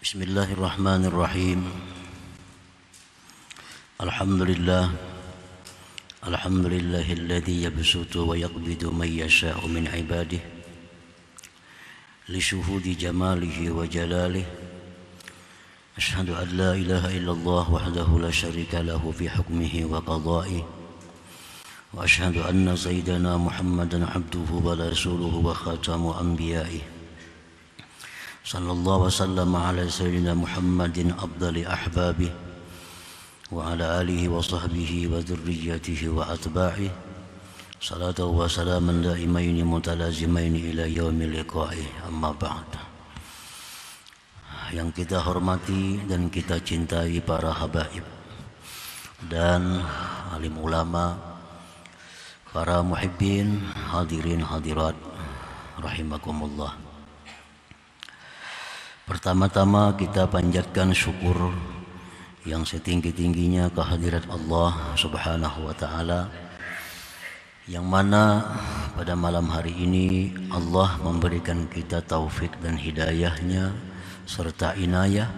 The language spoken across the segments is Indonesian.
Bismillahirrahmanirrahim. Alhamdulillahilladzi yabsutu wa yaqbidu man yasha'u min ibadihi li syuhudi jamalihi wa jalalihi. Asyhadu an la ilaha illallah wahdahu la syarika lahu fi hukmihi wa qada'ihi. Wa asyhadu anna sayyidana Muhammadan abduhu wa rasuluhu wa khatamu anbiya'ihi. Sallallahu wasallam ala sayyidina Muhammadin afdali ahbabih wa ala alihi wa sahbihi wa dhurriyyatihi wa atba'ih. Salatu wa salaman daimaini mutalazimaini ila yaumil liqa'ih, amma ba'd. Yang kita hormati dan kita cintai para habaib dan alim ulama, para muhibbin, hadirin hadirat rahimakumullah. Pertama-tama kita panjatkan syukur yang setinggi-tingginya kehadirat Allah Subhanahu wa ta'ala, yang mana pada malam hari ini Allah memberikan kita taufik dan hidayahnya serta inayah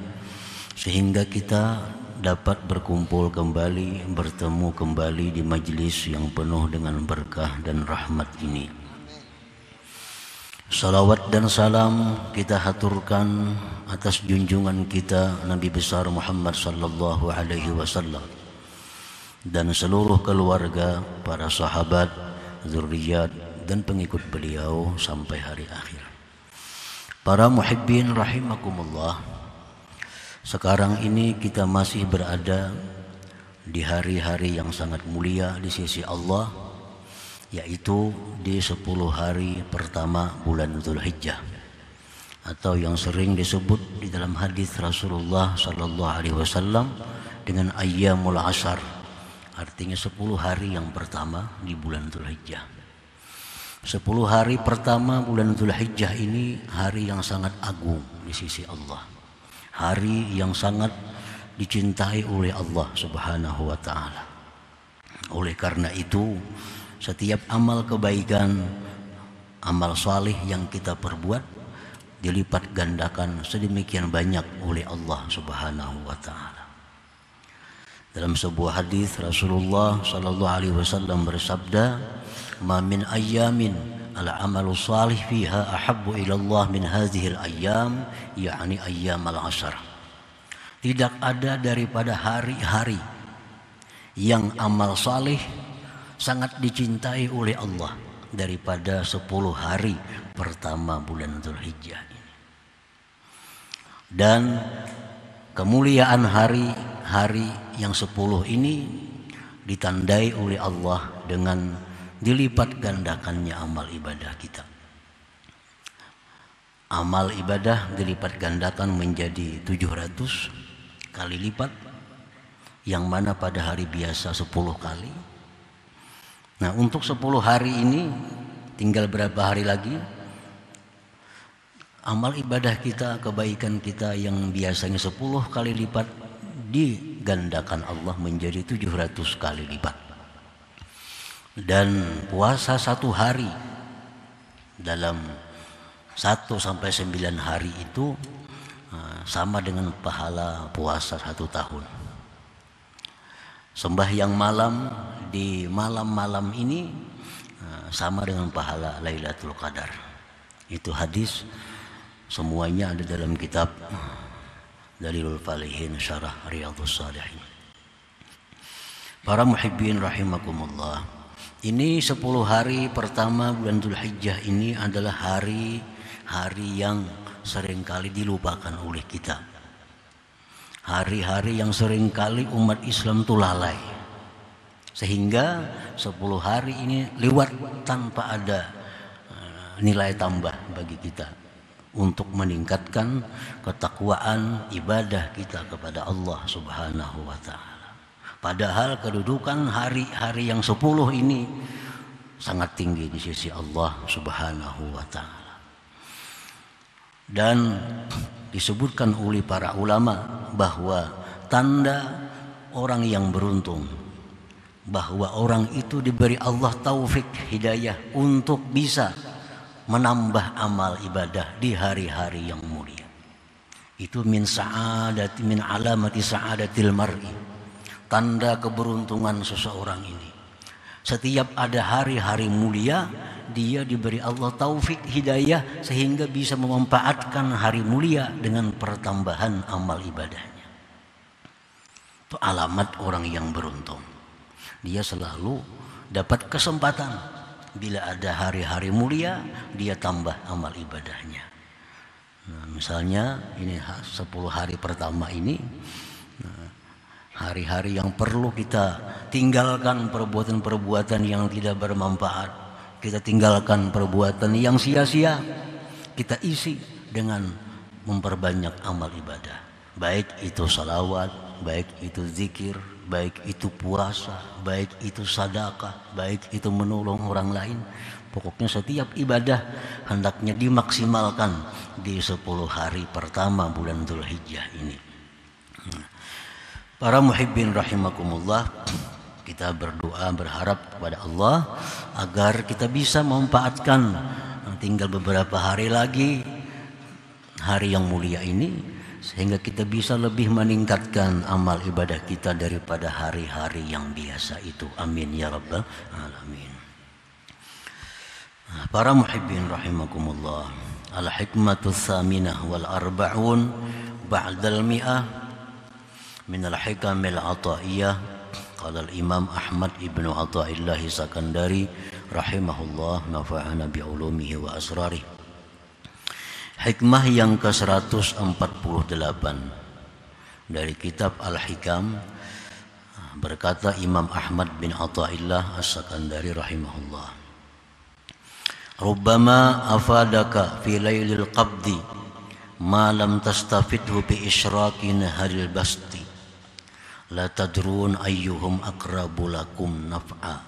sehingga kita dapat berkumpul kembali, bertemu kembali di majlis yang penuh dengan berkah dan rahmat ini. Salawat dan salam kita haturkan atas junjungan kita Nabi besar Muhammad sallallahu alaihi wasallam dan seluruh keluarga, para sahabat, zuriat dan pengikut beliau sampai hari akhir. Para muhibbin rahimakumullah, sekarang ini kita masih berada di hari-hari yang sangat mulia di sisi Allah, yaitu di 10 hari pertama bulan Dzulhijjah, atau yang sering disebut di dalam hadis Rasulullah sallallahu alaihi wasallam dengan ayyamul ashar, artinya 10 hari yang pertama di bulan Dzulhijjah. 10 hari pertama bulan Dzulhijjah ini hari yang sangat agung di sisi Allah, hari yang sangat dicintai oleh Allah Subhanahu wa ta'ala. Oleh karena itu, setiap amal kebaikan, amal salih yang kita perbuat dilipat gandakan sedemikian banyak oleh Allah Subhanahu wa ta'ala. Dalam sebuah hadis Rasulullah sallallahu alaihi wasallam bersabda, "Ma min ayyamin al-amalu salih fiha ahabbu ila Allah min hadhihi al-ayyam, yakni ayyamal ashar." Tidak ada daripada hari-hari yang amal salih sangat dicintai oleh Allah daripada 10 hari pertama bulan Dzulhijjah ini. Dan kemuliaan hari-hari yang 10 ini ditandai oleh Allah dengan dilipat gandakannya amal ibadah kita. Amal ibadah dilipat gandakan menjadi 700 kali lipat, yang mana pada hari biasa 10 kali. Nah, untuk 10 hari ini tinggal berapa hari lagi? Amal ibadah kita, kebaikan kita yang biasanya 10 kali lipat digandakan Allah menjadi 700 kali lipat. Dan puasa 1 hari dalam 1 sampai 9 hari itu sama dengan pahala puasa 1 tahun. Sembahyang malam di malam-malam ini sama dengan pahala Lailatul Qadar. Itu hadis, semuanya ada dalam kitab Dalilul Falihin Syarah Riyadhus Shalihin. Para muhibbin rahimakumullah, ini 10 hari pertama bulan Dzulhijjah ini adalah hari-hari yang seringkali dilupakan oleh kita. Hari-hari yang seringkali umat Islam itu lalai, sehingga 10 hari ini lewat tanpa ada nilai tambah bagi kita untuk meningkatkan ketakwaan ibadah kita kepada Allah Subhanahu wa ta'ala. Padahal kedudukan hari-hari yang 10 ini sangat tinggi di sisi Allah Subhanahu wa ta'ala. Dan disebutkan oleh para ulama bahwa tanda orang yang beruntung, bahwa orang itu diberi Allah taufik hidayah untuk bisa menambah amal ibadah di hari-hari yang mulia. Itu min alamati sa'adatil mar'i, tanda keberuntungan seseorang ini. Setiap ada hari-hari mulia, dia diberi Allah taufik hidayah sehingga bisa memanfaatkan hari mulia dengan pertambahan amal ibadahnya. Itu alamat orang yang beruntung. Dia selalu dapat kesempatan bila ada hari-hari mulia, dia tambah amal ibadahnya. Nah, misalnya ini 10 hari pertama ini, hari-hari yang perlu kita tinggalkan perbuatan-perbuatan yang tidak bermanfaat, kita tinggalkan perbuatan yang sia-sia, kita isi dengan memperbanyak amal ibadah, baik itu salawat, baik itu zikir, baik itu puasa, baik itu sedekah, baik itu menolong orang lain. Pokoknya setiap ibadah hendaknya dimaksimalkan di 10 hari pertama bulan Dzulhijjah ini. Para muhibbin rahimakumullah, kita berdoa berharap kepada Allah agar kita bisa memanfaatkan tinggal beberapa hari lagi hari yang mulia ini, sehingga kita bisa lebih meningkatkan amal ibadah kita daripada hari-hari yang biasa itu. Amin ya rabbal alamin. Para muhibbin rahimakumullah, al-hikmatu tsaminah wal arba'un ba'dal mi'ah min al-hikamil ataiyah. Qala al-imam Ahmad ibnu Athaillah Sakandari rahimahullah, nafa'ana bi'ulumihi wa asrarih. Hikmah yang ke-148 dari kitab Al-Hikam, berkata Imam Ahmad bin Athaillah As-Sakandari rahimahullah, rubbama afadaka fi lailil qabdi ma lam tastafidhu bi isyraqi naharil basti la tadrun ayyuhum aqrabu lakum naf'a.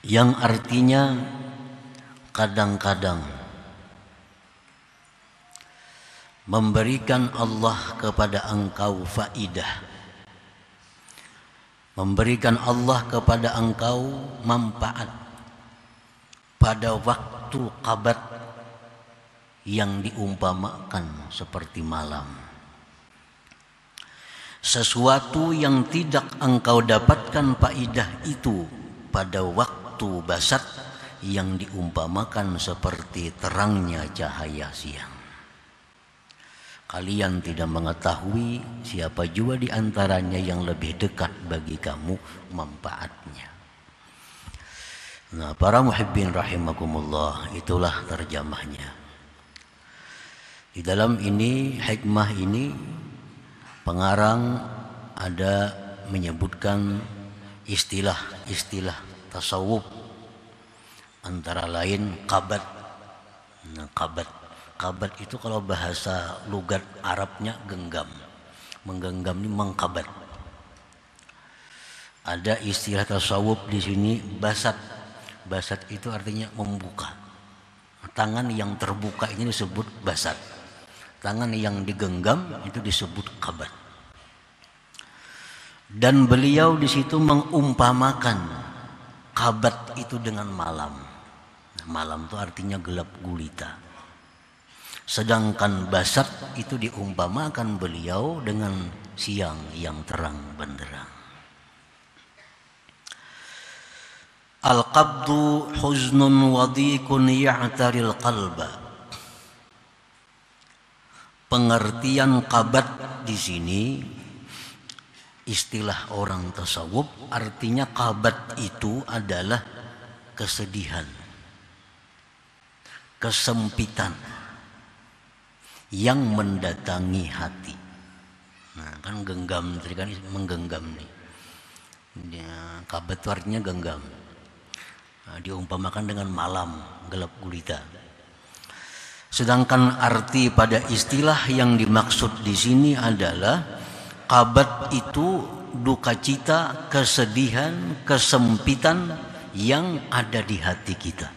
Yang artinya kadang-kadang memberikan Allah kepada engkau faidah, memberikan Allah kepada engkau manfaat pada waktu qabat yang diumpamakan seperti malam. Sesuatu yang tidak engkau dapatkan faidah itu pada waktu basat yang diumpamakan seperti terangnya cahaya siang. Kalian tidak mengetahui siapa juga di antaranya yang lebih dekat bagi kamu manfaatnya. Nah, para muhibbin rahimakumullah, itulah terjemahnya. Di dalam ini, hikmah ini, pengarang ada menyebutkan istilah-istilah tasawuf, antara lain qabat. Nah, qabat itu kalau bahasa lugat Arabnya genggam. Menggenggam ini mengqabat. Ada istilah tasawuf di sini basat. Basat itu artinya membuka. Tangan yang terbuka ini disebut basat. Tangan yang digenggam itu disebut qabat. Dan beliau di situ mengumpamakan qabat itu dengan malam. Malam itu artinya gelap gulita. Sedangkan basat itu diumpamakan beliau dengan siang yang terang benderang. Al-qabdu huznun wadikun ya'taril qalba. Pengertian qabat di sini istilah orang tasawuf, artinya qabat itu adalah kesedihan, kesempitan yang mendatangi hati. Nah, kan genggam, tadi kan menggenggam nih. Qabat itu artinya genggam. Nah, diumpamakan dengan malam gelap gulita. Sedangkan arti pada istilah yang dimaksud di sini adalah qabat itu duka cita, kesedihan, kesempitan yang ada di hati kita.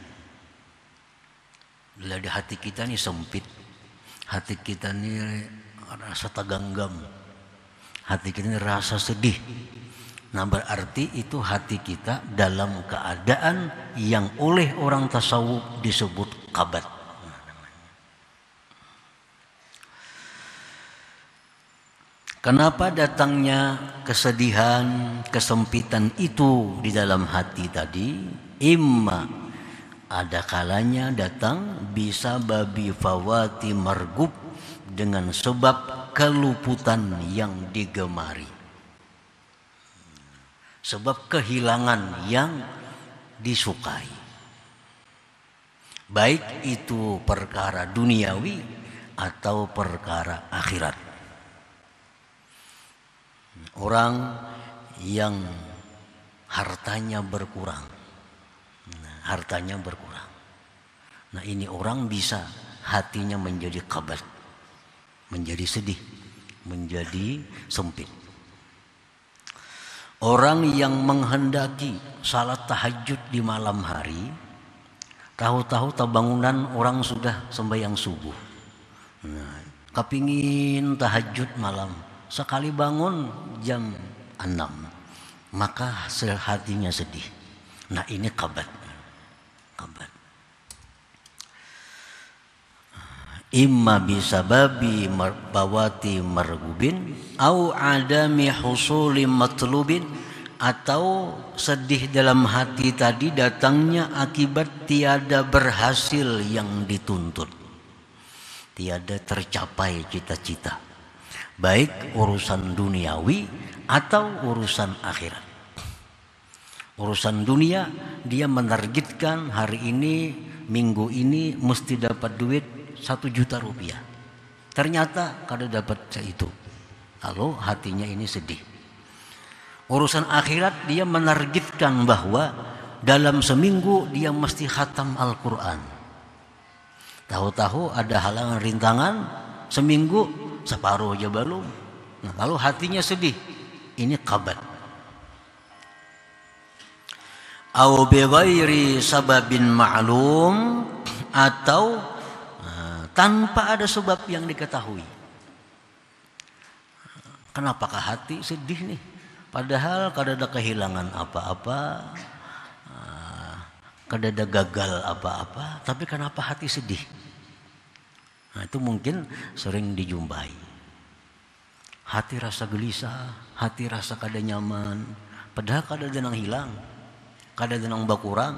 Bila di hati kita ini sempit, hati kita ini rasa teganggam, hati kita ini rasa sedih. Nah, berarti itu hati kita dalam keadaan yang oleh orang tasawuf disebut qabat. Kenapa datangnya kesedihan, kesempitan itu di dalam hati tadi? Imma ada kalanya datang bisa babi fawati margub dengan sebab keluputan yang digemari. Sebab kehilangan yang disukai. Baik itu perkara duniawi atau perkara akhirat. Orang yang hartanya berkurang. Hartanya berkurang. Nah, ini orang bisa hatinya menjadi kabat, menjadi sedih, menjadi sempit. Orang yang menghendaki salat tahajud di malam hari, tahu-tahu bangunan orang sudah sembahyang subuh. Nah, kepingin tahajud malam, sekali bangun jam 6, maka hatinya sedih. Nah, ini kabat. Imma bisababi bawati margubin au adami husuli matlubin, atau sedih dalam hati tadi datangnya akibat tiada berhasil yang dituntut, tiada tercapai cita-cita, baik urusan duniawi atau urusan akhirat. Urusan dunia dia menargetkan hari ini, minggu ini mesti dapat duit 1 juta rupiah. Ternyata kada dapat itu. Lalu hatinya ini sedih. Urusan akhirat dia menargetkan bahwa dalam seminggu dia mesti khatam Al-Quran. Tahu-tahu ada halangan rintangan, seminggu separuh aja belum. Nah, lalu hatinya sedih. Ini kabat. Au bighairi sababin ma'lum, atau tanpa ada sebab yang diketahui. Kenapakah hati sedih nih? Padahal kada ada kehilangan apa-apa, kada ada gagal apa-apa, tapi kenapa hati sedih? Nah, itu mungkin sering dijumpai. Hati rasa gelisah, hati rasa kada nyaman, padahal kada ada yang hilang. Kada ada yang berkurang,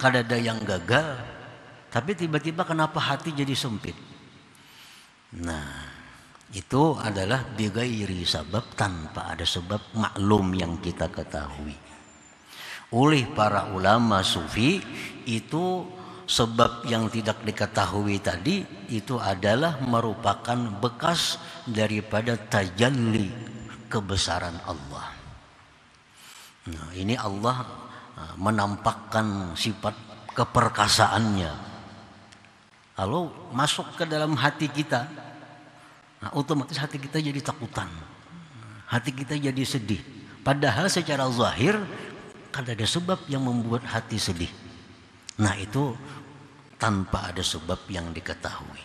kada ada yang gagal, tapi tiba-tiba kenapa hati jadi sempit? Nah, itu adalah bighairi sabab, tanpa ada sebab maklum yang kita ketahui. Oleh para ulama sufi, itu sebab yang tidak diketahui tadi itu adalah merupakan bekas daripada tajalli kebesaran Allah. Nah, ini Allah menampakkan sifat keperkasaannya. Lalu masuk ke dalam hati kita, nah, otomatis hati kita jadi takutan, hati kita jadi sedih. Padahal secara zahir kan ada sebab yang membuat hati sedih. Nah, itu tanpa ada sebab yang diketahui.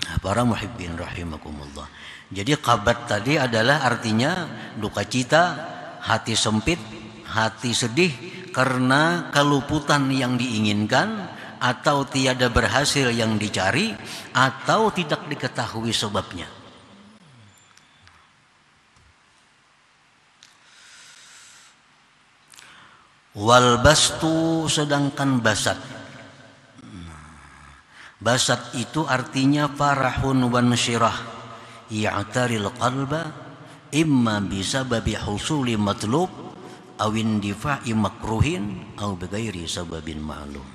Nah, para muhibbin rahimakumullah. Jadi kabat tadi adalah artinya duka cita, hati sempit, hati sedih karena keluputan yang diinginkan, atau tiada berhasil yang dicari, atau tidak diketahui sebabnya. Wal bastu, sedangkan basat. Basat itu artinya farahun wan syirah ya'taril qalba imma bisababi husuli matlub awin difa'i makruhin aw bighairi sababin ma'lum.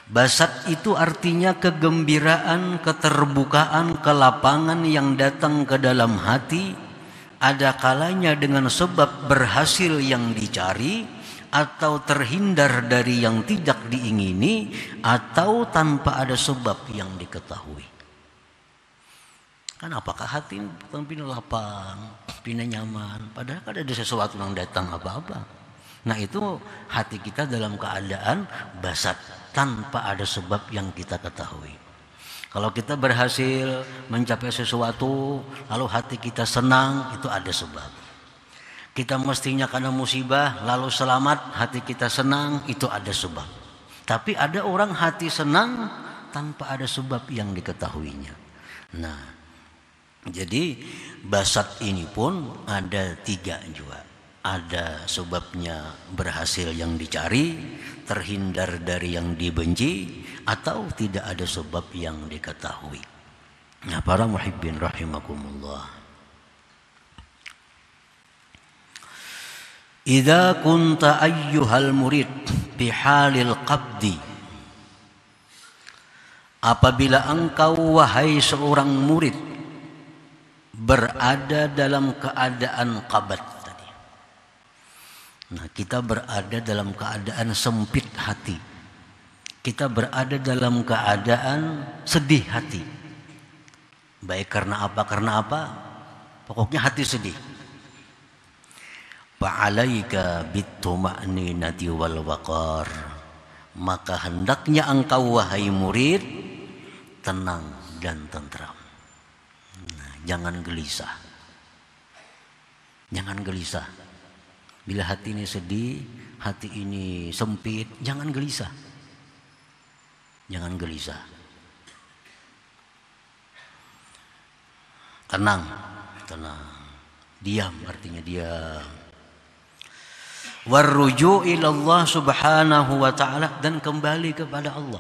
Basat itu artinya kegembiraan, keterbukaan, kelapangan yang datang ke dalam hati, ada kalanya dengan sebab berhasil yang dicari, atau terhindar dari yang tidak diingini, atau tanpa ada sebab yang diketahui. Kan apakah hati pina lapang, pina nyaman, padahal kan ada sesuatu yang datang apa-apa. Nah, itu hati kita dalam keadaan basat, tanpa ada sebab yang kita ketahui. Kalau kita berhasil mencapai sesuatu, lalu hati kita senang, itu ada sebab. Kita mestinya karena musibah, lalu selamat, hati kita senang, itu ada sebab. Tapi ada orang hati senang tanpa ada sebab yang diketahuinya. Nah, Jadi basat ini pun ada 3 juga. Ada sebabnya berhasil yang dicari, terhindar dari yang dibenci, atau tidak ada sebab yang diketahui. Nah, para muhibbin rahimakumullah. Idza kunta ayyuhal murid fi halil qabdi, apabila engkau wahai seorang murid berada dalam keadaan qabd tadi. Nah, kita berada dalam keadaan sempit hati. Kita berada dalam keadaan sedih hati. Baik karena apa? Karena apa? Pokoknya hati sedih. Fa'alaika bituma'ninati wal waqar, maka hendaknya engkau wahai murid tenang dan tentram. Nah, jangan gelisah. Jangan gelisah. Bila hati ini sedih, hati ini sempit, jangan gelisah. Jangan gelisah. Tenang, tenang. Diam artinya diam. Warruju' ilallah subhanahu wa ta'ala, dan kembali kepada Allah.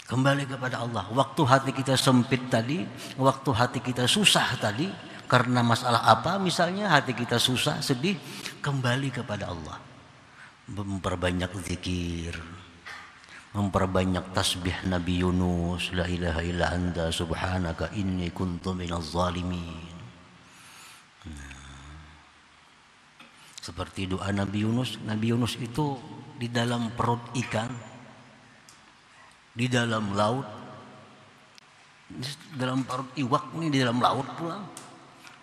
Kembali kepada Allah. Waktu hati kita sempit tadi, waktu hati kita susah tadi, karena masalah apa misalnya hati kita susah, sedih, kembali kepada Allah. Memperbanyak zikir, memperbanyak tasbih Nabi Yunus, la ilaha illa anta subhanaka inni kuntu minaz zalimin. Seperti doa Nabi Yunus. Nabi Yunus itu di dalam perut ikan, di dalam laut, dalam perut iwak ini, di dalam laut pula.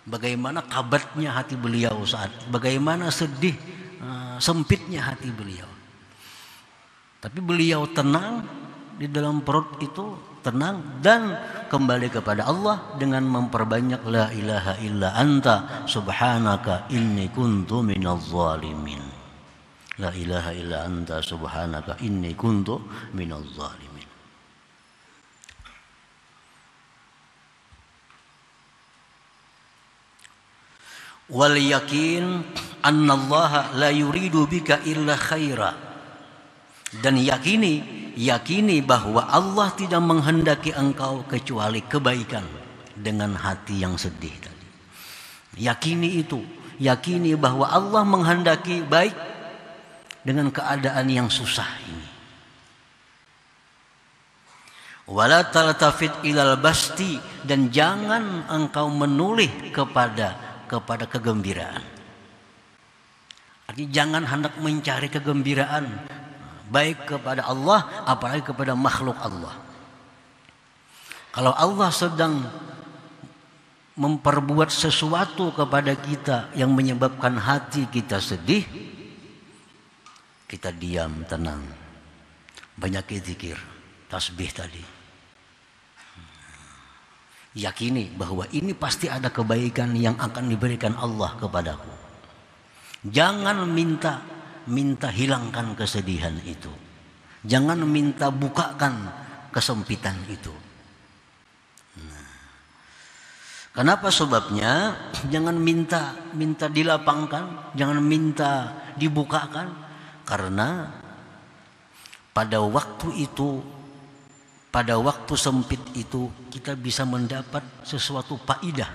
Bagaimana kabatnya hati beliau saat, bagaimana sedih, sempitnya hati beliau. Tapi beliau tenang di dalam perut itu, tenang dan kembali kepada Allah dengan memperbanyak la ilaha illa anta subhanaka inni kuntu minaz zalimin. La ilaha illa anta subhanaka inni kuntu minaz zalimin. Wal yakin anna Allah la yuridu bika illa khaira. Dan yakini bahwa Allah tidak menghendaki engkau kecuali kebaikan dengan hati yang sedih tadi. Yakini itu, yakini bahwa Allah menghendaki baik dengan keadaan yang susah ini. Wala taltafit ilal basti, dan jangan engkau menoleh kepada kegembiraan. Artinya jangan hendak mencari kegembiraan baik kepada Allah apalagi kepada makhluk Allah. Kalau Allah sedang memperbuat sesuatu kepada kita yang menyebabkan hati kita sedih, kita diam, tenang, banyak zikir, tasbih tadi. Yakini bahwa ini pasti ada kebaikan yang akan diberikan Allah kepadaku. Jangan minta hilangkan kesedihan itu. Jangan minta bukakan kesempitan itu. Nah, kenapa sebabnya? Jangan minta dilapangkan, jangan minta dibukakan, karena pada waktu itu, pada waktu sempit itu kita bisa mendapat sesuatu faidah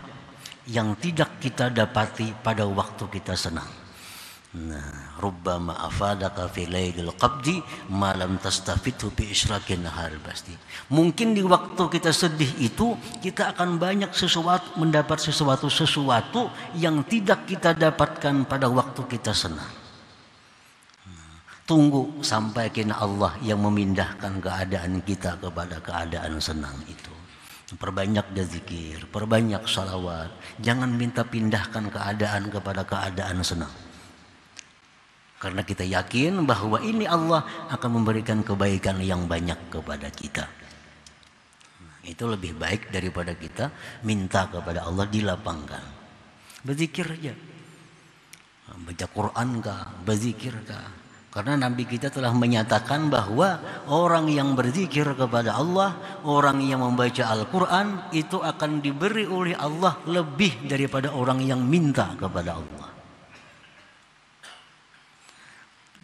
yang tidak kita dapati pada waktu kita senang. Nah, rubbama afadaka fi lailil qabdi ma lam tastafidhu bi isyraqin nahar pasti. Mungkin di waktu kita sedih itu kita akan banyak mendapat sesuatu yang tidak kita dapatkan pada waktu kita senang. Tunggu sampai kena Allah yang memindahkan keadaan kita kepada keadaan senang itu. Perbanyak zikir, perbanyak salawat. Jangan minta pindahkan keadaan kepada keadaan senang. Karena kita yakin bahwa ini Allah akan memberikan kebaikan yang banyak kepada kita. Itu lebih baik daripada kita minta kepada Allah dilapangkan. Berzikir aja. Baca Quran kah, berzikir kah. Karena Nabi kita telah menyatakan bahwa orang yang berzikir kepada Allah, orang yang membaca Al-Quran itu akan diberi oleh Allah lebih daripada orang yang minta kepada Allah.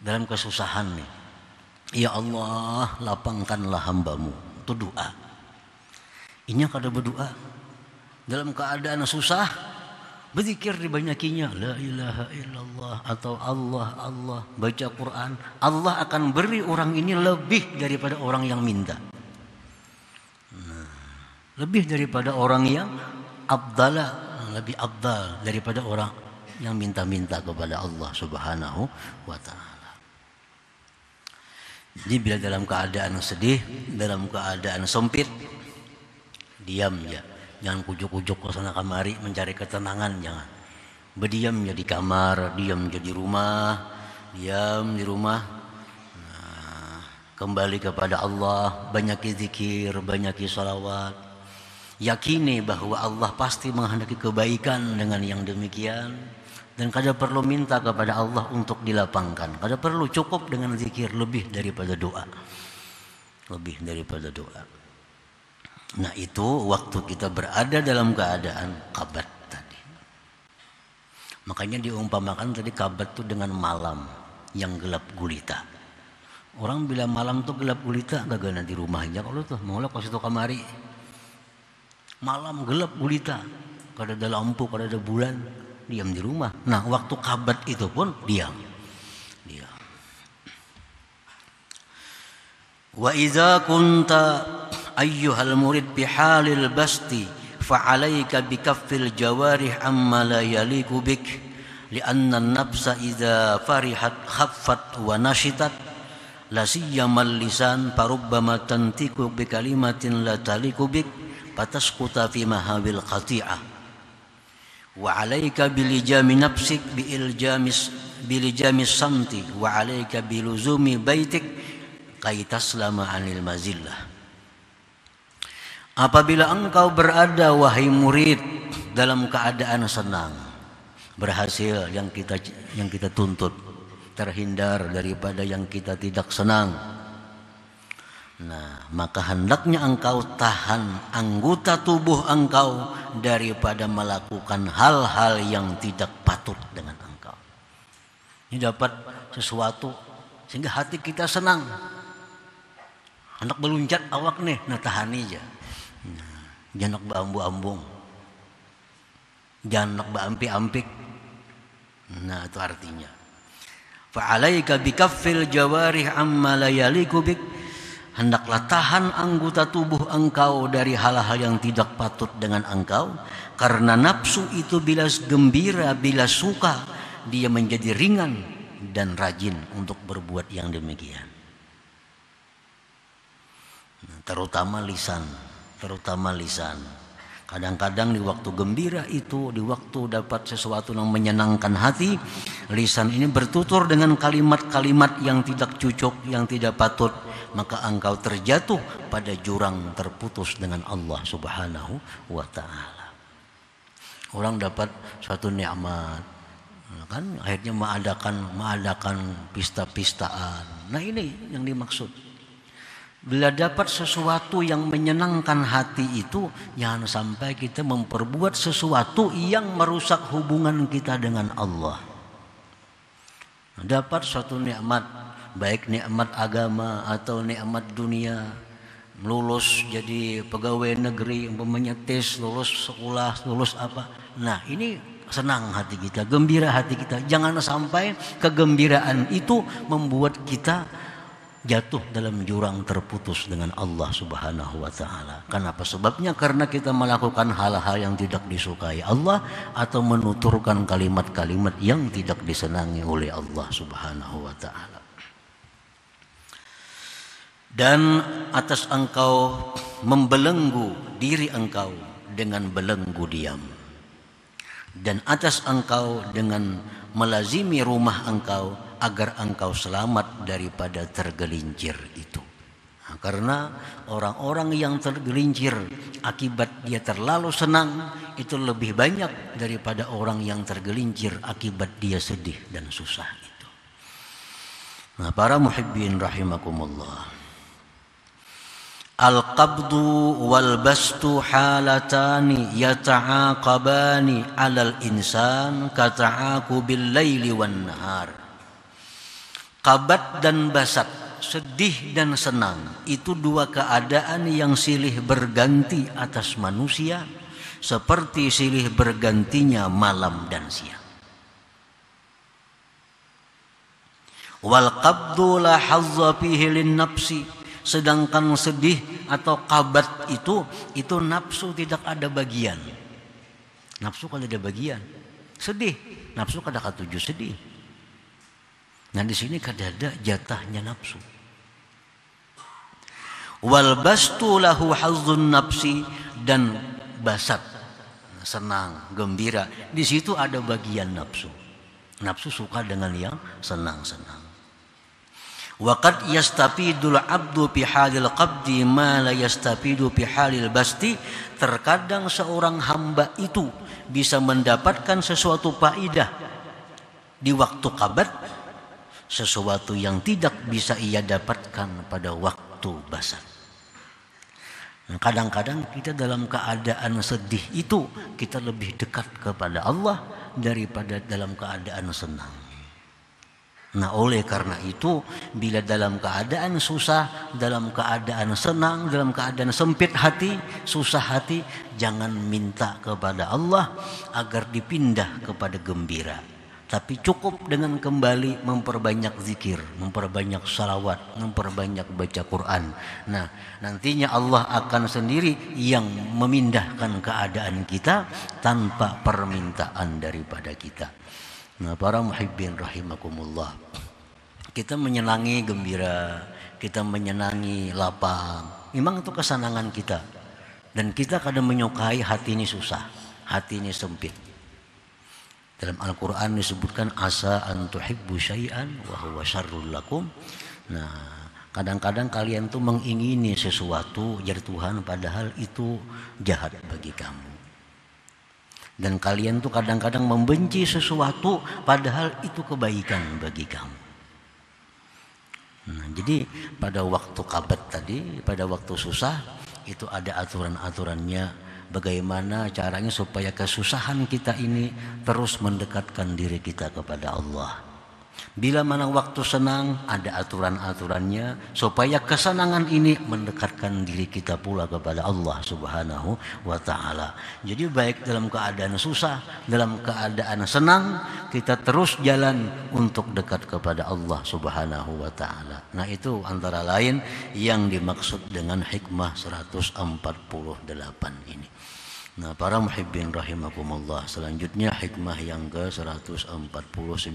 Dalam kesusahan nih, ya Allah lapangkanlah hambamu, itu doa. Ini kada berdoa dalam keadaan susah, berzikir dibanyakinya la ilaha illallah atau Allah Allah, baca Quran, Allah akan beri orang ini lebih daripada orang yang minta. Lebih daripada orang yang lebih abdal daripada orang yang minta-minta kepada Allah Subhanahu wa taala. Jadi bila dalam keadaan sedih, dalam keadaan sempit, diam ya. Jangan kujuk-kujuk ke sana kemari mencari ketenangan, jangan. Berdiam ya di kamar, diam ya di rumah, diam di rumah. Nah, kembali kepada Allah, banyaki zikir, banyaki salawat. Yakini bahwa Allah pasti menghendaki kebaikan dengan yang demikian. Dan kada perlu minta kepada Allah untuk dilapangkan. Kada perlu, cukup dengan zikir lebih daripada doa. Lebih daripada doa. Nah itu waktu kita berada dalam keadaan kabat tadi. Makanya diumpamakan tadi kabat itu dengan malam yang gelap gulita. Orang bila malam tuh gelap gulita kagak nanti rumahnya kalau tuh mau lah pas itu kamari. Malam gelap gulita, kada ada lampu, kada ada bulan, diam di rumah. Nah waktu kabat itu pun diam. Wa idza kunta ayyuhal murid bihalil basti fa'alaika bikaffil jawarih amma la yaliku bik lianna an-nafsa idza farihat khaffat wa nashitat la siyyamal lisan farubbama tantiku bi kalimatin la taliku bik fatasquta fi mahabil qati'ah wa 'alaika bilijami nafsik bilijamis samti wa 'alaika biluzumi baitik kaitaslam anil mazillah. Apabila engkau berada wahai murid dalam keadaan senang, berhasil yang kita tuntut, terhindar daripada yang kita tidak senang, nah maka hendaknya engkau tahan anggota tubuh engkau daripada melakukan hal-hal yang tidak patut dengan engkau. Ini dapat sesuatu sehingga hati kita senang, hendak meluncat awak nih, nah tahani aja. Jangan beambu-ambung, jangan beampi-ampik. Nah itu artinya. Fa'alaika bikaffil jawarih amma la yaliku bik. Hendaklah tahan anggota tubuh engkau dari hal-hal yang tidak patut dengan engkau. Karena nafsu itu bila gembira, bila suka, dia menjadi ringan dan rajin untuk berbuat yang demikian. Terutama lisan. Kadang-kadang di waktu gembira itu, di waktu dapat sesuatu yang menyenangkan hati, lisan ini bertutur dengan kalimat-kalimat yang tidak cocok, yang tidak patut, maka engkau terjatuh pada jurang terputus dengan Allah Subhanahu wa taala. Orang dapat suatu nikmat, kan akhirnya mengadakan pesta-pistaan. Nah ini yang dimaksud. Bila dapat sesuatu yang menyenangkan hati itu, jangan sampai kita memperbuat sesuatu yang merusak hubungan kita dengan Allah. Dapat suatu nikmat, baik nikmat agama atau nikmat dunia, lulus jadi pegawai negeri, umpamanya tes, lulus sekolah, lulus apa. Nah ini senang hati kita, gembira hati kita. Jangan sampai kegembiraan itu membuat kita jatuh dalam jurang terputus dengan Allah Subhanahu wa taala. Kenapa? Sebabnya karena kita melakukan hal-hal yang tidak disukai Allah atau menuturkan kalimat-kalimat yang tidak disenangi oleh Allah Subhanahu wa taala. Dan atas engkau membelenggu diri engkau dengan belenggu diam. Dan atas engkau dengan melazimi rumah engkau agar engkau selamat daripada tergelincir itu. Nah, karena orang-orang yang tergelincir akibat dia terlalu senang itu lebih banyak daripada orang yang tergelincir akibat dia sedih dan susah itu. Nah, para muhibbin rahimakumullah. Al-qabdu wal bastu halatani yata'aqabani 'alal insan kata'aqubil laili wan nahar. Qabat dan basat, sedih dan senang, itu dua keadaan yang silih berganti atas manusia seperti silih bergantinya malam dan siang. Wal qabdu la hazza fihi lin nafsi, sedangkan sedih atau qabat itu nafsu tidak ada bagian. Nafsu kalau ada bagian, sedih, nafsu kada katuju sedih. Nah di sini kada ada jatahnya nafsu. Wal bastu lahu hazzun nafsi, dan basat, senang, gembira, di situ ada bagian nafsu. Nafsu suka dengan yang senang-senang. Waqad yastafidul abdu fi halil qabdi ma la yastafidu fi halil basti. Terkadang seorang hamba itu bisa mendapatkan sesuatu faidah di waktu qabat, sesuatu yang tidak bisa ia dapatkan pada waktu basat. Nah, kadang-kadang kita dalam keadaan sedih itu kita lebih dekat kepada Allah daripada dalam keadaan senang. Nah oleh karena itu, bila dalam keadaan susah, dalam keadaan senang, dalam keadaan sempit hati, susah hati, jangan minta kepada Allah agar dipindah kepada gembira. Tapi cukup dengan kembali memperbanyak zikir, memperbanyak salawat, memperbanyak baca Quran. Nah nantinya Allah akan sendiri yang memindahkan keadaan kita tanpa permintaan daripada kita. Nah para muhibbin rahimakumullah, kita menyenangi gembira, kita menyenangi lapang, memang itu kesenangan kita. Dan kita kadang menyukai hati ini susah, hati ini sempit. Dalam Al-Quran disebutkan asa an tuhibbu syai'an wa huwa syarrul lakum. Nah kadang-kadang kalian tuh mengingini sesuatu dari Tuhan padahal itu jahat bagi kamu. Dan kalian tuh kadang-kadang membenci sesuatu padahal itu kebaikan bagi kamu. Nah, jadi pada waktu qabat tadi, pada waktu susah, itu ada aturan-aturannya. Bagaimana caranya supaya kesusahan kita ini terus mendekatkan diri kita kepada Allah. Bila mana waktu senang, ada aturan-aturannya supaya kesenangan ini mendekatkan diri kita pula kepada Allah Subhanahu wa ta'ala. Jadi baik dalam keadaan susah, dalam keadaan senang, kita terus jalan untuk dekat kepada Allah Subhanahu wa ta'ala. Nah itu antara lain yang dimaksud dengan hikmah 148 ini. Nah para muhibbin rahimakumullah, selanjutnya hikmah yang ke-149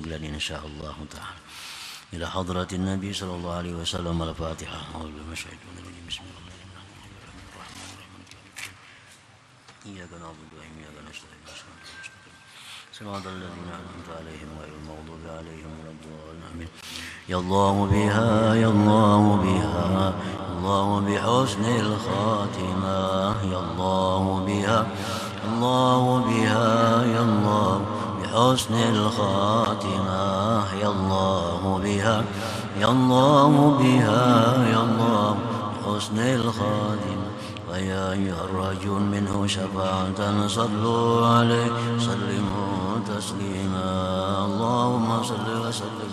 insyaallah ta'ala. Ila hadratin Nabi sallallahu alaihi wasallam al-Fatihah. Iyyaka na'budu wa iyyaka nasta'in. Siratal ladzina an'amta 'alaihim ghairil maghdubi 'alaihim waladdallin. Amin. Ya Allah biha, ya Allah biha, Allah bihusnil khatimah. Ya Allah biha, Allah biha, ya Allah bihusnil khatimah. Ya Allah biha, ya Allah biha, ya Allah bihusnil khatimah. ويا أيها الرجل منه شفاعة صلوا عليه سلموا تسليما اللهم صل وسلم